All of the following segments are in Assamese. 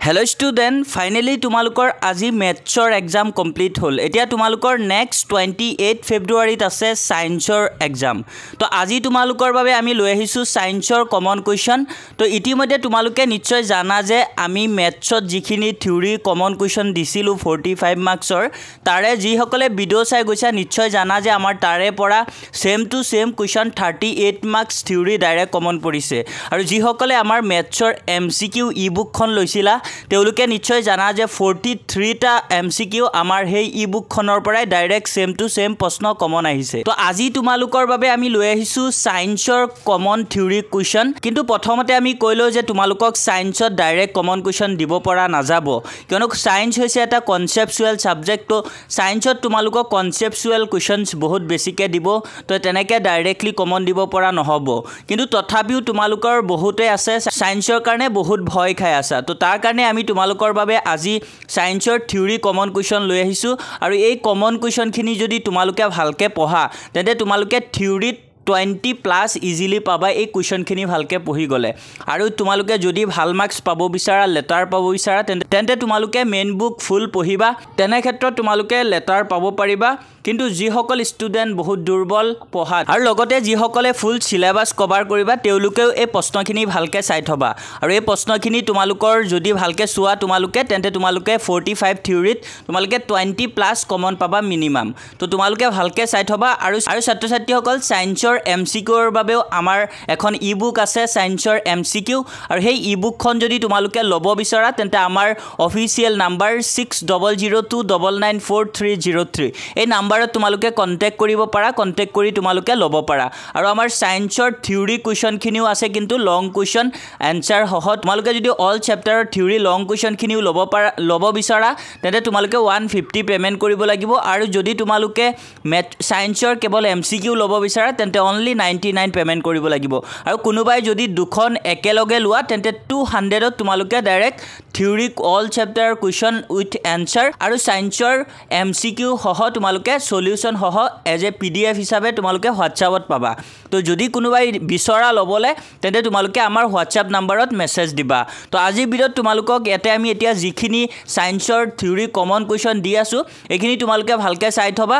Hello student, finally तुमालुकर আজি मैथ्सर एग्जाम कम्प्लीट होल। एतिया तुमालुकर नेक्स्ट 28 फेब्रुवारीत আছে साइंसर एग्जाम। तो আজি तुमालुकर বাবে আমি লৈ আহিছো সাইন্সৰ কমন কুৱেশ্যন। তো ইতিমধ্যে তোমালোকে নিশ্চয় জানা যে আমি मैथ्सত যিখিনি থিওৰি কমন কুৱেশ্যন দিছিলো 45 মাৰ্কসৰ, তাৰে যি সকলে ভিডিও চাই গৈছা নিশ্চয় জানা যে আমাৰ তাৰে পৰা same to same question 38 marks theory direct common পৰিছে। আৰু যি সকলে আমাৰ मैथ्सৰ এমসিকিউ ই-বুকখন লৈছিলা তেওঁলোকে নিশ্চয় জানা যে 43 টা এমসিকিউ আমাৰ হেই ই-বুক খনৰ পৰাই ডাইৰেক্ট সেম টু সেম প্ৰশ্ন কমন আহিছে। তো আজি তোমালোকৰ বাবে আমি লৈ আহিছো সাইন্সৰ কমন থিওৰি কুৱেশ্যন। কিন্তু প্ৰথমতে আমি কৈলো যে তোমালোকক সাইন্সত ডাইৰেক্ট কমন কুৱেশ্যন দিব পৰা নাযাব, কিয়নো সাইন্স হৈছে এটা কনসেপচুৱেল সাবজেক্ট। তো সাইন্সত তোমালোকক কনসেপচুৱেল কুৱেশ্যনছ বহুত বেছিকে দিব, তো তেনেকে ডাইৰেক্টলি কমন দিব পৰা নহব। কিন্তু তথাপিও তোমালোকৰ বহুতে আছে সাইন্সৰ কাৰণে বহুত ভয় খাই আছে। তো তাৰ কাৰণে আমি তোমালোকৰ বাবে আজি সাইন্সৰ থিওৰি কমন কুৱেশ্যন লৈ আহিছো। আৰু এই কমন কুৱেশ্যনখিনি যদি তোমালোকে ভালকে পঢ়া তেন্তে তোমালোকে থিওৰিত 20+ ইজিলি পাবা এই কুৱেশ্যনখিনি ভালকে পঢ়ি গলে। আৰু তোমালোকে যদি ভাল মাৰ্কস পাব বিচাৰা, লেটাৰ পাব বিচাৰা তেন্তে তোমালোকে মেইন বুক ফুল পঢ়িবা, তেনে ক্ষেত্ৰত তোমালোকে লেটাৰ পাব পাৰিবা। কিন্তু যি সকল ষ্টুডেন্ট বহুত দুৰ্বল পঢ়াত আৰু লগতে যি সকলে ফুল সিলেবাস কভাৰ কৰিবা তেওঁলোকেও এই প্ৰশ্নখিনি ভালকে চাই থবা। আৰু এই প্ৰশ্নখিনি তোমালোকৰ যদি ভালকে চোৱা তেন্তে তোমালোকে 45 থিওৰিত তোমালোকে 20+ কমন পাবা মিনিমাম। তো তোমালোকে ভালকে চাই থবা। আৰু ছাত্ৰ ছাত্ৰীসকল সাইন্সৰ এমসিকিউৰ বাবেও আমাৰ এখন ই-বুক আছে সাইন্সৰ এমসিকিউ। আৰু সেই ই-বুকখন যদি তোমালোকে ল'ব বিচাৰা তেন্তে আমাৰ অফিচিয়েল নাম্বাৰ 6002994303 এই নাম্বাৰত তোমালোকে কন্টেক্ট কৰিব পাৰা, কন্টেক্ট কৰি তোমালোকে ল'ব পাৰা। আৰু আমাৰ সাইন্সৰ থিওৰি কুৱেশ্যনখিনিও আছে কিন্তু লং কুৱেশ্যন এনসাৰ সহ। তোমালোকে যদি অল চেপ্টাৰৰ থিওৰি লং কুৱেশ্যনখিনিও ল'ব বিচাৰা তেন্তে তোমালোকে 150 পেমেন্ট কৰিব লাগিব। আৰু যদি তোমালোকে সাইন্সৰ কেৱল এমসিকিউ ল'ব বিচাৰা তেন্তে অনলি 99 পেমেন্ট কৰিব লাগিব। আৰু কোনোবাই যদি দুখন একেলগে লোৱা তেন্তে 200ত তোমালোকে direct theory all chapter question with answer আৰু সাইন্সৰ এমসিকিউ সহ তোমালোকে সলিউশন সহ এজ এ PDF হিচাপে তোমালোকে হোৱাটছআপত পাবা। তো যদি কোনোবাই বিচৰা ল'বলে তেন্তে তোমালোকে আমাৰ হোৱাটছআপ নাম্বাৰত মেছেজ দিবা। তো আজিৰ ভিডিঅ'ত তোমালোকক আমি এতিয়া যিখিনি সাইন্সৰ থিওৰি কমন কুৱেশ্যন দি আছো এইখিনি তোমালোকে ভালকে চাই থবা।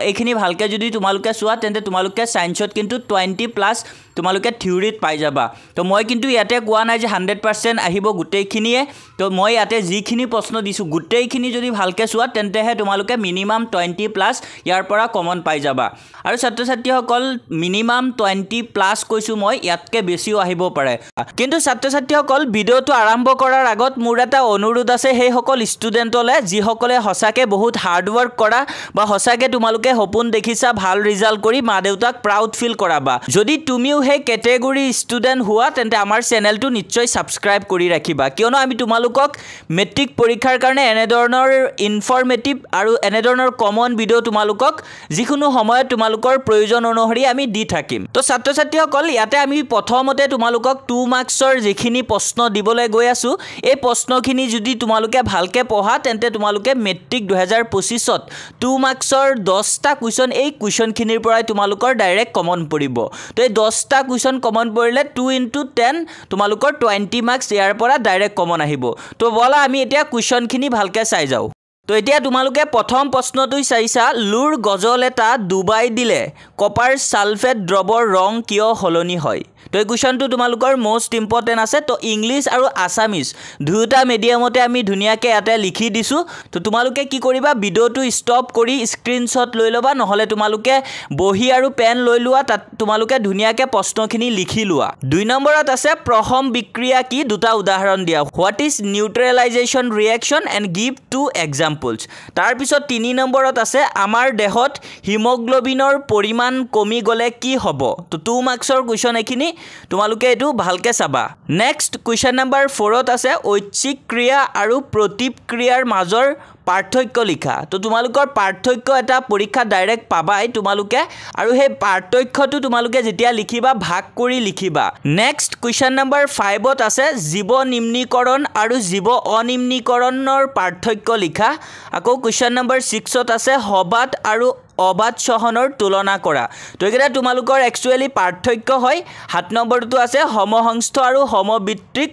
এইখিনি ভালকে যদি তোমালোকে চোৱা তেন্তে তোমালোকে সাইন্সত কিন্তু 20+ তোমালোকে থিওৰিত পাই যাবা। তো মই কিন্তু ইয়াতে কোৱা নাই যে 100% আহিব গোটেইখিনিয়ে। তো মই ইয়াতে যিখিনি প্ৰশ্ন দিছো গোটেইখিনি যদি ভালকে চোৱা তেন্তেহে তোমালোকে মিনিমাম 20+ ইয়াৰ পৰা কমন পাই যাবা। আৰু ছাত্ৰ ছাত্ৰীসকল মিনিমাম 20+ কৈছো মই, ইয়াতকে বেছিও আহিব পাৰে। কিন্তু ছাত্ৰ ছাত্ৰীসকল ভিডিঅ'টো আৰম্ভ কৰাৰ আগত মোৰ এটা অনুৰোধ আছে সেই সকল ষ্টুডেণ্টলে যিসকলে সঁচাকে বহুত হাৰ্ড ৱৰ্ক কৰা বা সঁচাকে তোমালোকে সপোন দেখিছা ভাল ৰিজাল্ট কৰি মা দেউতাক প্ৰাউড ফিল কৰাবা। যদি তুমিও সেই কেটেগৰী ষ্টুডেণ্ট হোৱা তেন্তে আমাৰ চেনেলটো নিশ্চয় সাবস্ক্ৰাইব কৰি ৰাখিবা, কিয়নো আমি তোমালোকক মেট্ৰিক পৰীক্ষাৰ কাৰণে এনেধৰণৰ ইনফৰমেটিভ আৰু এনেধৰণৰ কমন ভিডিঅ' তোমালোকক যিকোনো সময়ত তোমালোকৰ প্ৰয়োজন অনুসৰি আমি দি থাকিম। তো ছাত্ৰ ছাত্ৰীসকল ইয়াতে আমি প্ৰথমতে তোমালোকক 2 মাৰ্কসৰ যিখিনি প্ৰশ্ন দিবলৈ গৈ আছো এই প্ৰশ্নখিনি যদি তোমালোকে ভালকে পঢ়া তেন্তে তোমালোকে মেট্ৰিক 2025ত 2 মাৰ্কসৰ 10টা কুৱেশ্যন এই কুৱেশ্যনখিনিৰ পৰাই তোমালোকৰ ডাইৰেক্ট কমন পৰিব। তো এই 10টা কুৱেশ্যন কমন পৰিলে 2 × 10 তোমালোকৰ 20 মাৰ্কস ইয়াৰ পৰা ডাইৰেক্ট কমন আহিব। তো বলা আমি এতিয়া কুৱেশ্যনখিনি ভালকে চাই যাও। তো এতিয়া তোমালোকে প্ৰথম প্ৰশ্নটো চাইছা, লুৰ গজল এটা ডুবাই দিলে কপাৰ সালফেট দ্ৰৱৰ ৰং কিয় সলনি হয়? তো এই কুৱেশ্যনটো তোমালোকৰ মোষ্ট ইম্পৰ্টেণ্ট আছে। তো ইংলিছ আৰু আছামিজ দুয়োটা মিডিয়ামতে আমি ধুনীয়াকৈ ইয়াতে লিখি দিছোঁ। তো তোমালোকে কি কৰিবা, ভিডিঅ'টো ষ্টপ কৰি স্ক্ৰীনশ্বট লৈ ল'বা, নহ'লে তোমালোকে বহি আৰু পেন লৈ লোৱা, তাত তোমালোকে ধুনীয়াকৈ প্ৰশ্নখিনি লিখি লোৱা। 2 নম্বৰত আছে প্ৰথম বিক্ৰিয়া কি, দুটা উদাহৰণ দিয়া। What is neutralization reaction and give 2 examples. তাৰপিছত 3 নম্বৰত আছে আমাৰ দেহত হিমোগ্লোবিনৰ পৰিমাণ কমি গ'লে কি হ'ব। তো 2 মাৰ্কসৰ কুৱেশ্যন এইখিনি তোমালোকে এইটো ভালকে চাবা। নেক্সট কুৱেশ্যন নম্বৰ 4ত আছে ঐচ্ছিক ক্ৰিয়া আৰু প্ৰতিক্ৰিয়াৰ মাজৰ পাৰ্থক্য লিখা। তো তোমালোকৰ পাৰ্থক্য এটা পৰীক্ষা ডাইৰেক্ট পাবাই তোমালোকে, আৰু সেই পাৰ্থক্যটো তোমালোকে যেতিয়া লিখিবা ভাগ কৰি লিখিবা। নেক্সট কুৱেশ্যন নম্বৰ 5ত আছে জীৱ নিম্নীকৰণ আৰু জীৱ অনিম্নীকৰণৰ পাৰ্থক্য লিখা। আকৌ কুৱেশ্যন নম্বৰ 6ত আছে সবাত আৰু অবাধ চহনৰ তুলনা কৰা তো এইকেইটা তোমালোকৰ একচুৱেলি পাৰ্থক্য হয় 7 নম্বৰটো আছে সমহংস্থ আৰু সমবৃত্তিক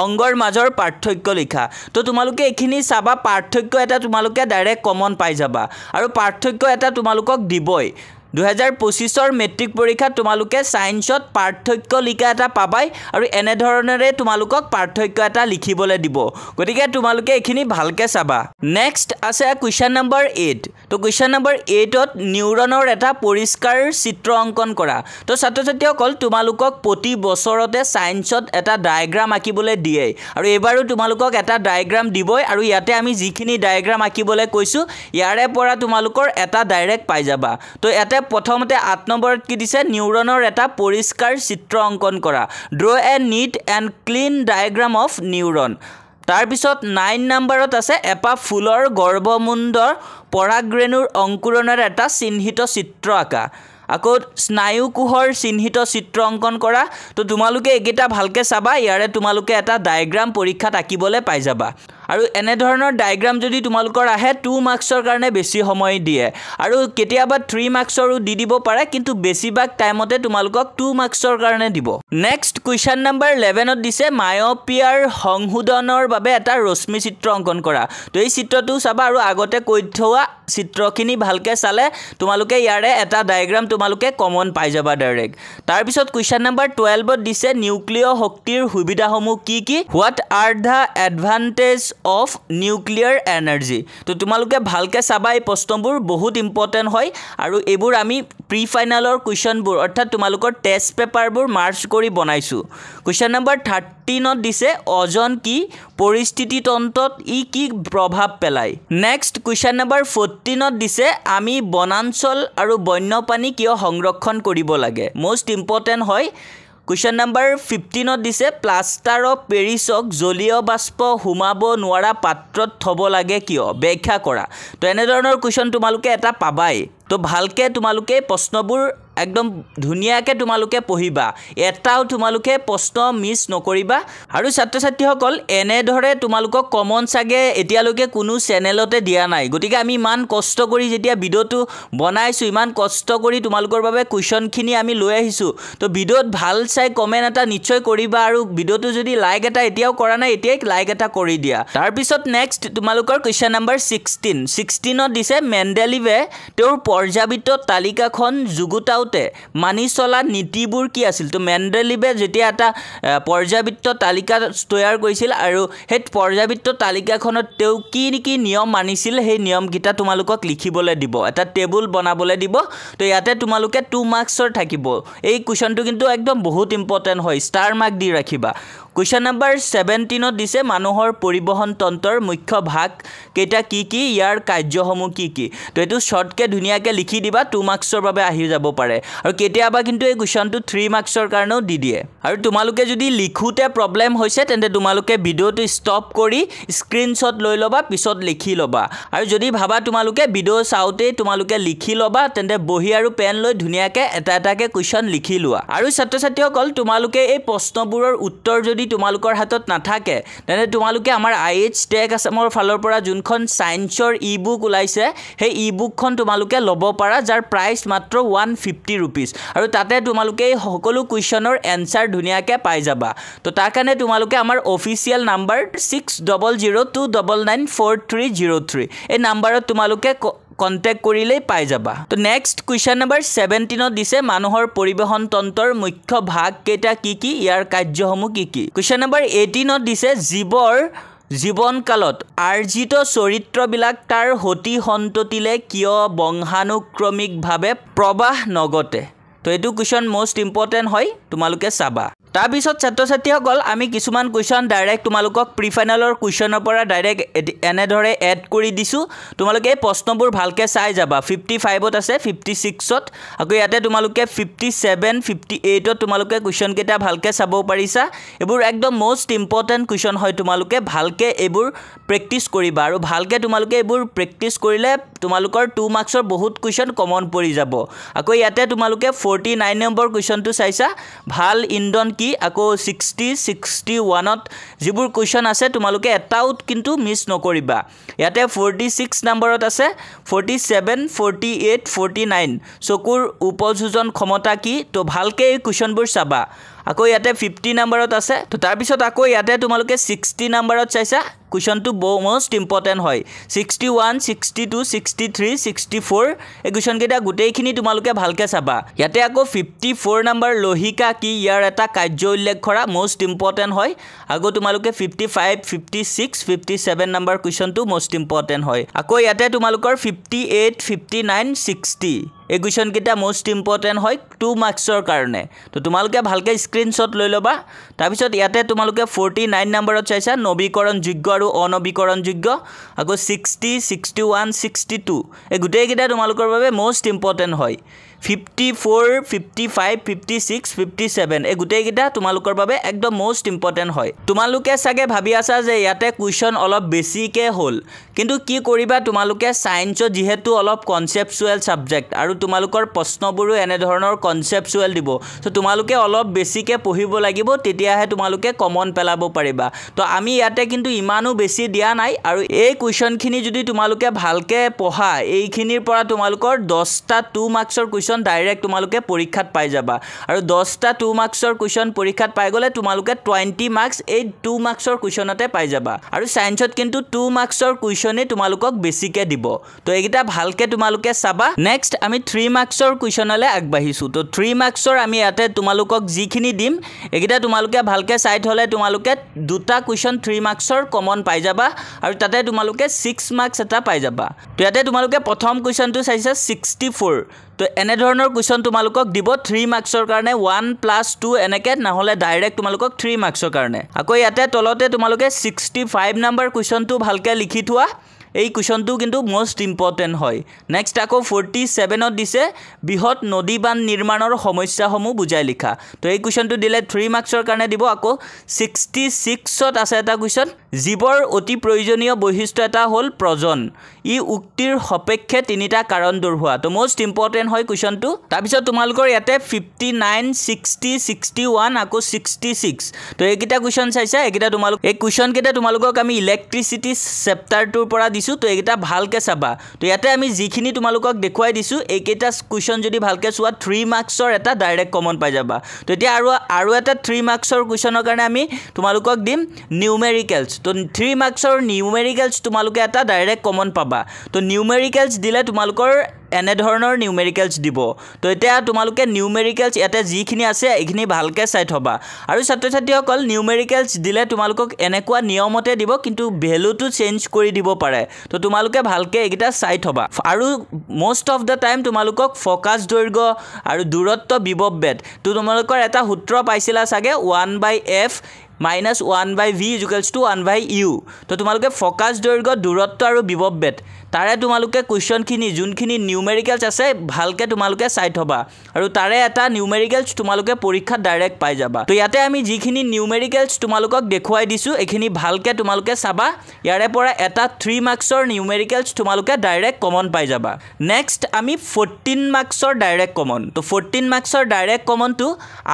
অংগৰ মাজৰ পাৰ্থক্য লিখা তো তোমালোকে এইখিনি চাবা পাৰ্থক্য এটা তোমালোকে ডাইৰেক্ট কমন পাই যাবা আৰু পাৰ্থক্য এটা তোমালোকক দিবই 2025 মেট্ৰিক পৰীক্ষাত তোমালোকে সায়েন্সত পাৰ্থক্য লিখা এটা পাবাই আৰু এনে ধৰণেৰে তোমালোকক পাৰ্থক্য এটা লিখিবলৈ দিব গতিকে তোমালোকে এইখিনি ভালকে চাবা নেক্সট আছে কোৱেশ্চন নম্বৰ 8 তো কোৱেশ্চন নম্বৰ 8 ত নিউৰনৰ এটা পৰিষ্কাৰ চিত্ৰ অংকন কৰা তো ছাত্ৰ-ছাত্ৰীসকল তোমালোকক প্ৰতি বছৰতে সায়েন্সত এটা ডায়াগ্ৰাম আঁকিবলৈ দিয়ে আৰু এবাৰো তোমালোকক এটা ডায়াগ্ৰাম দিবই আৰু ইয়াতে আমি যিখিনি ডায়াগ্ৰাম আঁকিবলৈ কৈছো ইয়াৰে পৰা তোমালোকৰ এটা ডাইৰেক্ট পাই যাবা তো ইয়াতে প্ৰথমতে 8 নম্বৰত কি দিছে নিউৰনৰ এটা পৰিষ্কাৰ চিত্ৰ অংকন কৰা draw a neat and clean diagram of neuron তাৰ পিছত 9 নম্বৰত আছে এপা ফুলৰ গৰ্ভমুণ্ডৰ পৰাগৰেণুৰ অংকুৰণৰ এটা চিহ্নিত চিত্ৰ আঁকা আকৌ স্নায়ু কোহৰ চিহ্নিত চিত্ৰ অংকন কৰা তো তোমালোকে একেটা ভালকে চাবা ইয়াৰে তোমালোকে এটা ডায়াগ্ৰাম পৰীক্ষাত আঁকিবলৈ পাই যাবা আৰু এনে ধৰণৰ ডায়াগ্ৰাম যদি তোমালোকৰ আহে 2 মাৰ্কছৰ কাৰণে বেছি সময় দিয়ে আৰু কেতিয়াবা 3 মাৰ্কছৰো দি দিব পাৰে কিন্তু বেছিভাগ টাইমতে তোমালোকক 2 মাৰ্কছৰ কাৰণে দিব নেক্সট কোৱেশ্চন নম্বৰ 11 ত দিছে মায়োপিয়াৰ সংশোধনৰ বাবে এটা ৰশ্মি চিত্ৰ অংকন কৰা তো এই চিত্ৰটো চাবা আৰু আগতে কৈ থোৱা চিত্ৰখিনি ভালকে চালে তোমালোকে ইয়াৰে এটা ডায়াগ্ৰাম তোমালোকে কমন পাই যাবা ডাইৰেক্ট তাৰ পিছত কোৱেশ্চন নম্বৰ 12 ত দিছে নিউক্লিয় শক্তিৰ সুবিধাসমূহ কি কি what are the advantage of nuclear energy তো তোমালোকে ভালকে চাবা এই প্ৰশ্নবোৰ বহুত ইম্পৰ্টেন্ট হয় আৰু এবোৰ আমি প্ৰি ফাইনালৰ কোৱেশ্চনবোৰ অৰ্থাৎ তোমালোকৰ টেষ্ট পেপাৰবোৰ মাৰ্চ কৰি বনাইছো কোৱেশ্চন নম্বৰ 13 ত দিছে অজন কি পৰিস্থিতি তন্ত্ৰত ই কি প্ৰভাৱ পেলায় নেক্সট কোৱেশ্চন নম্বৰ 14 ত দিছে আমি বনাঞ্চল আৰু বন্যপ্ৰাণী কিয় সংৰক্ষণ কৰিব লাগে মোষ্ট ইম্পৰ্টেন্ট হয় কোৱেশ্চন নম্বৰ 15 ত দিছে প্লাষ্টাৰ অফ পেৰিছক জলীয় বাষ্প হুমাব নোৱাৰা পাত্ৰত থব লাগে কিয় ব্যাখ্যা কৰা তো এনে ধৰণৰ কোৱেশ্চন তোমালোকে এটা পাবাই তো ভালকে তোমালোকে প্ৰশ্নবোৰ একদম ধুনিয়াকে তোমালোকে পঢ়িবা এটাও তোমালোকে প্ৰশ্ন মিস নকৰিবা আৰু ছাত্ৰ-ছাত্ৰীসকল এনে ধৰে তোমালোকক কমন সাগে এতিয়ালৈকে কোনো চেনেলতে দিয়া নাই গতিকে আমি ইমান কষ্ট কৰি যেতিয়া ভিডিওটো বনাইছো ইমান কষ্ট কৰি তোমালোকৰ বাবে কোৱেশ্চনখিনি আমি লৈ আহিছো তো ভিডিওত ভাল চাই কমেন্ট এটা নিশ্চয় কৰিবা আৰু ভিডিওটো যদি লাইক এটা এতিয়াও কৰা নাই এতিয়াই লাইক এটা কৰি দিয়া তাৰ পিছত নেক্সট তোমালোকৰ কোৱেশ্চন নম্বৰ 16 ত দিছে মেণ্ডেলিভে তেওঁৰ পৰ্যাবৃত্ত তালিকাখন যুগুতাও মানি চলা নীতিবোৰ কি আছিল তো মেণ্ডেলিভে যেতিয়া এটা পৰ্যাবৃত্ত তালিকা তৈয়াৰ কৰিছিল আৰু হেত পৰ্যাবৃত্ত তালিকাখনত তেও কি কি নিয়ম মানিছিল সেই নিয়ম কিটা তোমালোকক লিখিবলৈ দিব এটা টেবুল বনাবলৈ দিব তো ইয়াতে তোমালোকে 2 মাৰ্কছৰ থাকিব এই কোৱেশ্চনটো কিন্তু একদম বহুত ইম্পৰ্টেন্ট হয় ষ্টাৰ মাৰ্ক দি ৰাখিবা কোৱেশ্চন নম্বৰ 17 ত দিছে মানুহৰ পৰিবহন তন্ত্ৰৰ মুখ্য ভাগ কেইটা কি কি ইয়াৰ কাৰ্যসমূহ কি কি তো এটো শৰ্টকে ধুনিয়াকে লিখি দিবা 2 মাৰ্কছৰ বাবে আহি যাব পাৰে আৰু কেতিয়াবা কিন্তু এই কোৱেশ্চনটো 3 মাৰ্কছৰ কাৰণেও দি দিয়ে আৰু তোমালোকে যদি লিখোতে প্ৰবলেম হৈছে তেন্তে তোমালোকে ভিডিওটো ষ্টপ কৰি স্ক্ৰিনশ্বট লৈ লবা পিছত লিখি লবা আৰু যদি ভাবা তোমালোকে ভিডিও চাওতে তোমালোকে লিখি লবা তেন্তে বহি আৰু পেন লৈ ধুনিয়াকে এটা এটাকে কোৱেশ্চন লিখি লোৱা আৰু ছাত্ৰ-ছাত্ৰীসকল তোমালোকে এই প্ৰশ্নবোৰৰ উত্তৰ যদি তোমালোকৰ হাতত নাথাকে তেনে তোমালোকে আমাৰ IH টেক আসামৰ ফালৰ পৰা যোনখন সায়েন্সৰ ই-বুক ওলাইছে সেই ই-বুকখন তোমালোকে ল'ব পাৰা যাৰ প্ৰাইস মাত্ৰ 150 rupees আৰু তাতে তোমালোকে সকলো কোৱেশ্চনৰ এনসাৰ ধুনিয়াকে পাই যাবা তো তাৰ কাৰণে তোমালোকে আমাৰ অফিচিয়েল নাম্বাৰ 6002994303 এই নাম্বাৰত তোমালোকে কন্টাক্ট কৰিলে পাই যাবা তো নেক্সট কোৱেশ্চন নম্বৰ 17 ত দিছে মানুহৰ পৰিবহন তন্ত্ৰৰ মুখ্য ভাগ কেইটা কি কি ইয়াৰ কাৰ্যসমূহ কি কি কোৱেশ্চন নম্বৰ 18 ত দিছে জীৱৰ জীৱনকালত আৰ্জিত চৰিত্ৰবিলাক তাৰ হতি সন্ততিলে কিয় বংশানুক্ৰমিকভাৱে প্ৰবাহ নগতে তো এটো কোৱেশ্চন মোষ্ট ইম্পৰ্টেন্ট হয় তোমালোকে চাবা তাৰ পিছত ছাত্ৰ-ছাত্ৰীসকল আমি কিছুমান কোৱেশ্চন ডাইৰেক্ট তোমালোকক প্ৰি ফাইনালৰ কোৱেশ্চনৰ পৰা ডাইৰেক্ট এনে ধৰে এড কৰি দিছো তোমালোকে এই প্ৰশ্নবোৰ ভালকে চাই যাবা 55 ত আছে 56 ত আকৌ ইয়াতে তোমালোকে 57 58 ত তোমালোকে কোৱেশ্চন কেটা ভালকে চাব পাৰিছা এবোৰ একদম মোষ্ট ইম্পৰ্টেন্ট কোৱেশ্চন হয় তোমালোকে ভালকে এবোৰ প্ৰেক্টিস কৰিবা আৰু ভালকে তোমালোকে এবোৰ প্ৰেক্টিস কৰিলে তোমালোকৰ 2 মাৰ্কছৰ বহুত কোৱেশ্চন কমন পৰি যাব আকৌ ইয়াতে তোমালোকে 49 নম্বৰ কোৱেশ্চনটো চাইছা ভাল ইন্ধন কি আকৌ 60 61ত যিবোৰ কোৱেশ্চন আছে তোমালোকে এটাও কিন্তু মিস নকৰিবা ইয়াতে 46 নম্বৰত আছে 47 48 49 চকুৰ উপযোজন ক্ষমতা কি তো ভালকে এই কোৱেশ্চনবোৰ চাবা আকৌ ইয়াতে 50 নম্বৰত আছে তো তাৰ পিছত আকৌ ইয়াতে তোমালোকে 60 নম্বৰত চাইছা কোৱেশ্চনটো মোস্ট ইম্পৰ্টেন্ট হয় 61 62 63 64 এই কোৱেশ্চন কেইটা গুটেইখিনি তোমালোকে ভালকে চাবা ইয়াতে আকৌ 54 নম্বৰ লহিকা কি ইয়াৰ এটা কাৰ্য উল্লেখ কৰা মোস্ট ইম্পৰ্টেন্ট হয় আকৌ তোমালোকে 55 56 57 নম্বৰ কোৱেশ্চনটো মোস্ট ইম্পৰ্টেন্ট হয় আকৌ ইয়াতে তোমালোকৰ 58 59 60 এই কোৱেশ্চন কেইটা মোস্ট ইম্পৰ্টেন্ট হয় 2 মাৰ্কছৰ কাৰণে তো তোমালোকে ভালকে স্ক্ৰিনশ্বট লৈ লবা তাৰ পিছত ইয়াতে তোমালোকে 49 নম্বৰত চাইছা নবীকৰণ যোগ্য আৰু অনবীকৰণ যোগ্য আকৌ 60 61 62 এই গুটেই কেইটা তোমালোকৰ বাবে মোস্ট ইম্পৰ্টেন্ট হয় 54 55 56 57 এই গুটেই কেইটা তোমালোকৰ বাবে একদম মোস্ট ইম্পৰ্টেন্ট হয় তোমালোকে সাগে ভাবি আছা যে ইয়াতে কোৱেশ্চন অলপ বেছিকে হল কিন্তু কি কৰিবা তোমালোকে সায়েন্সত যেহেতু অলপ কনসেপচুৱেল সাবজেক্ট আৰু তোমালোকৰ প্ৰশ্নবোৰো এনে ধৰণৰ কনসেপচুৱেল দিব তো তোমালোকে অলপ বেছিকে পঢ়িব লাগিব তেতিয়াহে তোমালোকে কমন পেলাব পাৰিবা তো আমি ইয়াতে কিন্তু ইমানো বেছি দিয়া নাই আৰু এই কোৱেশ্চনখিনি যদি তোমালোকে ভালকে পঢ়া এইখিনিৰ পৰা তোমালোকৰ 10টা 2 মাৰ্কছৰ ডাইৰেক্ট তোমালোকে পৰীক্ষাত পাই যাবা আৰু 10টা 2 মাৰ্কছৰ কোৱেশ্চন পৰীক্ষাত পাই গলে তোমালোকে 20 মাৰ্কছ এই 2 মাৰ্কছৰ কোৱেশ্চনতে পাই যাবা আৰু সায়েন্সত কিন্তু 2 মাৰ্কছৰ কোৱেশ্চনে তোমালোকক বেছিকে দিব তো এইটা ভালকে তোমালোকে চাবা নেক্সট আমি 3 মাৰ্কছৰ কোৱেশ্চনলে আগবাঢ়িছো তো 3 মাৰ্কছৰ আমি ইয়াতে তোমালোকক যিখিনি দিম এইটা তোমালোকে ভালকে চাই থলে তোমালোকে দুটা কোৱেশ্চন 3 মাৰ্কছৰ কমন পাই যাবা আৰু তাতে তোমালোকে 6 মাৰ্কছ এটা পাই যাবা তো ইয়াতে তোমালোকে প্ৰথম কোৱেশ্চনটো চাইছা 64 তো এনে ধৰণৰ কোৱেশ্চন তোমালোকক দিব 3 মাৰ্কছৰ কাৰণে 1 + 2 এনেকে নহলে ডাইৰেক্ট তোমালোকক 3 মাৰ্কছৰ কাৰণে আকৌ ইয়াতে তলতে তোমালোকে 65 নম্বৰ কোৱেশ্চনটো ভালকে লিখি থোৱা এই কোৱেশ্চনটো কিন্তু মোস্ট ইম্পৰ্টেন্ট হয় নেক্সট আকৌ 47ত দিছে বৃহৎ নদী বান নিৰ্মাণৰ সমস্যাসমূহ বুজাই লিখা তো এই কোৱেশ্চনটো দিলে 3 মাৰ্কছৰ কাৰণে দিব আকৌ 66ত আছে এটা কোৱেশ্চন জীৱৰ অতি প্ৰয়োজনীয় বৈশিষ্ট্য এটা হ'ল প্ৰজন ই উক্তিৰ সপেক্ষে তিনিটা কাৰণ দৰ্হুৱা তো মোস্ট ইম্পৰ্টেন্ট হয় কোৱেশ্চনটো তাৰ পিছত তোমালোকৰ ইয়াতে 59 60 61 আকৌ 66 তো এইকিটা কোৱেশ্চন চাইছা এইকিটা তোমালোক এই কোৱেশ্চন কেইটা তোমালোকক আমি ইলেক্ট্ৰিসিটি চেপ্টাৰটোৰ পৰা দিছো তো এইটা ভালকে চাবা তো ইয়াতে আমি যিখিনি তোমালোকক দেখুৱাই দিছো এইকেইটা কোৱেশ্চন যদি ভালকে চোৱা 3 মাৰ্কছৰ এটা ডাইৰেক্ট কমন পাই যাবা তো এতিয়া আৰু এটা 3 মাৰ্কছৰ কোৱেশ্চনৰ কাৰণে আমি তোমালোকক দিম নিউমেৰিকেলছ তো 3 মাৰ্কছৰ নিউমেৰিকেলছ তোমালোকে এটা ডাইৰেক্ট কমন পাবা তো নিউমেৰিকেলছ দিলে তোমালোকৰ এনে ধৰণৰ নিউমেৰিকেলছ দিব তো এতিয়া তোমালোকে নিউমেৰিকেলছ ইয়াতে যিখিনি আছে এইখিনি ভালকে চাই থবা আৰু ছাত্ৰ-ছাত্ৰীসকল নিউমেৰিকেলছ দিলে তোমালোকক এনেকুৱা নিয়মতে দিব কিন্তু ভ্যালুটো চেঞ্জ কৰি দিব পাৰে তো তোমালোকে ভালকে এইটা চাই থবা আৰু মোস্ট অফ দা টাইম তোমালোকক ফোকাস দৈৰ্ঘ্য আৰু দূৰত্ব বিভৱবেদ তো তোমালোকৰ এটা সূত্ৰ পাইছিলা সাগে 1/f minus 1/v equals to 1/u তো তোমালোকে ফোকাস দৈৰ্ঘ্য দূৰত্ব আৰু বিভৱবেদ তাৰে তোমালোকে কোৱেশ্চনখিনি যোনখিনি নিউমেৰিকেলছ আছে ভালকে তোমালোকে চাই থবা আৰু তাৰে এটা নিউমেৰিকেলছ তোমালোকে পৰীক্ষাত ডাইৰেক্ট পাই যাবা তো ইয়াতে আমি যিখিনি নিউমেৰিকেলছ তোমালোকক দেখুৱাই দিছো এইখিনি ভালকে তোমালোকে চাবা ইয়াৰে পৰা এটা 3 মাৰ্কছৰ নিউমেৰিকেলছ তোমালোকে ডাইৰেক্ট কমন পাই যাবা নেক্সট আমি 14 মাৰ্কছৰ ডাইৰেক্ট কমন তো 14 মাৰ্কছৰ ডাইৰেক্ট কমনটো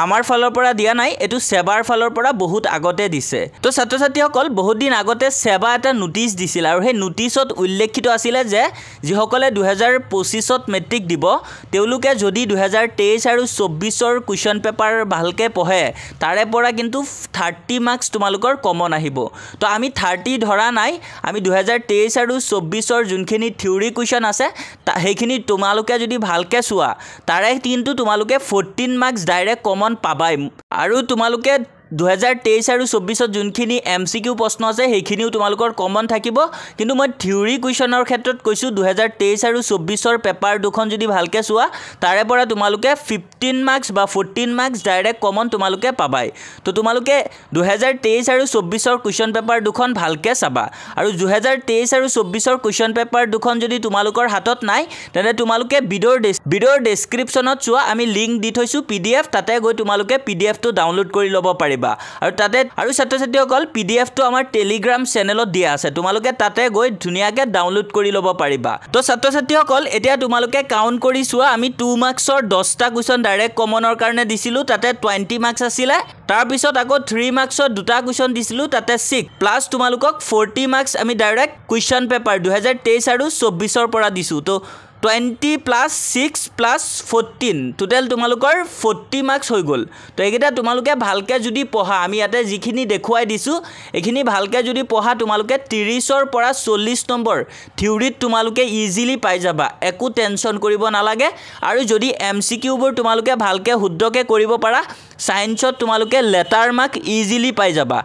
আমাৰ ফালৰ পৰা দিয়া নাই এটো সেবাৰ ফালৰ পৰা বহুত আগতে দিছে তো ছাত্ৰ-ছাত্ৰীসকল বহুত দিন আগতে সেবা এটা নোটিছ দিছিল আৰু সেই নোটিছত উল্লেখিত আছিল যে যিসকলে 2025ত মেট্ৰিক দিব তেওঁলোকে যদি 2023 আৰু 24ৰ কোৱেশ্চন পেপাৰ ভালকে পঢ়ে তাৰে পৰা কিন্তু 30 মাৰ্কছ তোমালোকৰ কমন আহিব তো আমি 30 ধৰা নাই আমি 2023 আৰু 24ৰ যোনখিনি থিওৰি কোৱেশ্চন আছে সেইখিনি তোমালোকে যদি ভালকে চোৱা তাৰে কিন্তু তোমালোকে 14 মাৰ্কছ ডাইৰেক্ট কমন পাবাই আৰু তোমালোকে 2023 আৰু 24ত যোনখিনি এমসিকিউ প্ৰশ্ন আছে সেইখিনিও তোমালোকৰ কমন থাকিব কিন্তু মই থিওৰি কোৱেশ্চনৰ ক্ষেত্ৰত কৈছো 2023 আৰু 24ৰ পেপাৰ দুখন যদি ভালকে চোৱা তাৰে পৰা তোমালোকে 15 মাৰ্কছ বা 14 মাৰ্কছ ডাইৰেক্ট কমন তোমালোকে পাবাই তো তোমালোকে 2023 আৰু 24ৰ কোৱেশ্চন পেপাৰ দুখন ভালকে চাবা আৰু 2023 আৰু 24ৰ কোৱেশ্চন পেপাৰ দুখন যদি তোমালোকৰ হাতত নাই তেনে তোমালোকে ভিডিওৰ ডেসক্ৰিপচনত চোৱা আমি লিংক দি থৈছো পিডিএফ তাতে গৈ তোমালোকে পিডিএফ টো ডাউনলোড কৰি ল'ব পাৰি পাৰিবা আৰু তাতে আৰু ছাত্ৰ-ছাত্ৰীসকল পিডিএফটো আমাৰ টেলিগ্ৰাম চেনেলত দিয়া আছে তোমালোকে তাতে গৈ ধুনীয়াকৈ ডাউনলোড কৰি ল'ব পাৰিবা তো ছাত্ৰ-ছাত্ৰীসকল এতিয়া তোমালোকে কাউণ্ট কৰি চোৱা আমি 2 মাৰ্কছৰ 10টা কুৱেশ্যন ডাইৰেক্ট কমনৰ কাৰণে দিছিলোঁ তাতে 20 মাৰ্কছ আছিলে তাৰপিছত আকৌ 3 মাৰ্কছৰ 2টা কুৱেশ্যন দিছিলোঁ তাতে 6 প্লাছ তোমালোকক 40 মাৰ্কছ আমি ডাইৰেক্ট কুৱেশ্যন পেপাৰ 2023 আৰু 24ৰ পৰা দিছোঁ তো 20 প্লাছ 6 প্লাছ 14 টোটেল তোমালোকৰ 40 মাৰ্কছ হৈ গ'ল তো এইকেইটা তোমালোকে ভালকৈ যদি পঢ়া আমি ইয়াতে যিখিনি দেখুৱাই দিছোঁ এইখিনি ভালকৈ যদি পঢ়া তোমালোকে 30ৰ পৰা 40 নম্বৰ থিওৰিত তোমালোকে ইজিলি পাই যাবা একো টেনশ্যন কৰিব নালাগে আৰু যদি MCQবোৰ তোমালোকে ভালকৈ শুদ্ধকৈ কৰিব পাৰা সায়েন্সত তোমালোকে লেটাৰ মাৰ্ক ইজিলি পাই যাবা